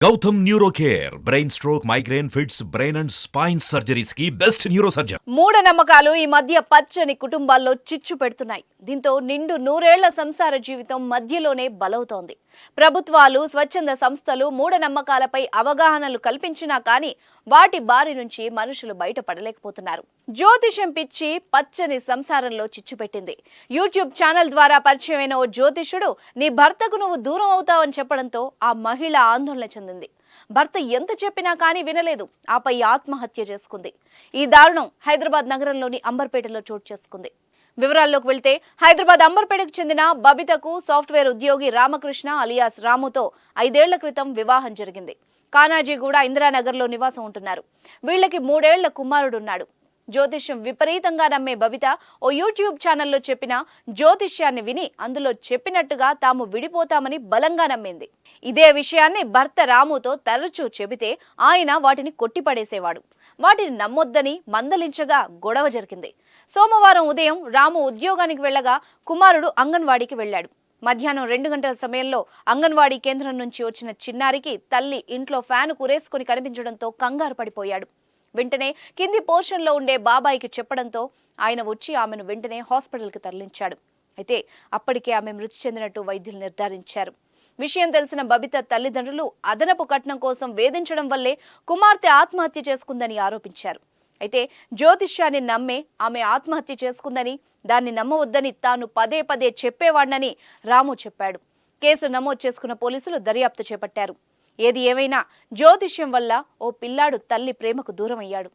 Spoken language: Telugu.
Gautam neuro care brain stroke migraine fits brain and spine surgeries కి బెస్ట్ న్యూరో సర్జన్. మూఢనమ్మకాలు ఈ మధ్య పచ్చని కుటుంబాల్లో చిచ్చు పెడుతున్నాయి. దీంతో నిండు నూరేళ్ల సంసార జీవితం మధ్యలోనే బలవుతోంది. ప్రభుత్వాలు, స్వచ్ఛంద సంస్థలు మూఢనమ్మకాలపై అవగాహనలు కల్పించినా కానీ వాటి బారి నుంచి మనుషులు బయటపడలేకపోతున్నారు. జ్యోతిషం పిచ్చి పచ్చని సంసారంలో చిచ్చు పెట్టింది. యూట్యూబ్ ఛానల్ ద్వారా పరిచయమైన ఓ జ్యోతిషుడు నీ భర్తకు నువ్వు దూరం అవుతావని చెప్పడంతో ఆ మహిళ ఆందోళన చెందింది. భర్త ఎంత చెప్పినా కానీ వినలేదు. ఆపై ఆత్మహత్య చేసుకుంది. ఈ దారుణం హైదరాబాద్ నగరంలోని అంబర్పేటలో చోటు చేసుకుంది. వివరాల్లోకి వెళ్తే హైదరాబాద్ అంబర్పేటకు చెందిన బబితకు సాఫ్ట్వేర్ ఉద్యోగి రామకృష్ణ అలియాస్ రాముతో 5 ఏళ్ల క్రితం వివాహం జరిగింది. కానాజీగూడ ఇందిరానగర్లో నివాసం ఉంటున్నారు. వీళ్లకి 3 ఏళ్ల కుమారుడున్నాడు. జ్యోతిష్యం విపరీతంగా నమ్మే బబిత ఓ యూట్యూబ్ ఛానల్లో చెప్పిన జ్యోతిష్యాన్ని విని అందులో చెప్పినట్టుగా తాము విడిపోతామని బలంగా నమ్మింది. ఇదే విషయాన్ని భర్త రాముతో తరచూ చెబితే ఆయన వాటిని కొట్టిపడేసేవాడు. వాటిని నమ్మొద్దని మందలించగా గొడవ జరిగింది. సోమవారం ఉదయం రాము ఉద్యోగానికి వెళ్లగా కుమారుడు అంగన్వాడీకి వెళ్లాడు. మధ్యాహ్నం 2 గంటల సమయంలో అంగన్వాడీ కేంద్రం నుంచి వచ్చిన చిన్నారికి తల్లి ఇంట్లో ఫ్యాను కురేసుకుని కనిపించడంతో కంగారు పడిపోయాడు. వెంటనే కింది పోర్షన్లో ఉండే బాబాయికి చెప్పడంతో ఆయన వచ్చి ఆమెను వెంటనే హాస్పిటల్కి తరలించాడు. అయితే అప్పటికే ఆమె మృతి చెందినట్టు వైద్యులు నిర్ధారించారు. విషయం తెలిసిన బబిత తల్లిదండ్రులు అదనపు కట్నం కోసం వేధించడం వల్లే కుమార్తె ఆత్మహత్య చేసుకుందని ఆరోపించారు. అయితే జ్యోతిష్యాన్ని నమ్మే ఆమె ఆత్మహత్య చేసుకుందని, దాన్ని నమ్మవద్దని తాను పదే పదే చెప్పేవాడినని రాము చెప్పాడు. కేసు నమోదు చేసుకున్న పోలీసులు దర్యాప్తు చేపట్టారు. ఏది ఏమైనా జ్యోతిష్యం వల్ల ఓ పిల్లాడు తల్లి ప్రేమకు దూరం అయ్యాడు.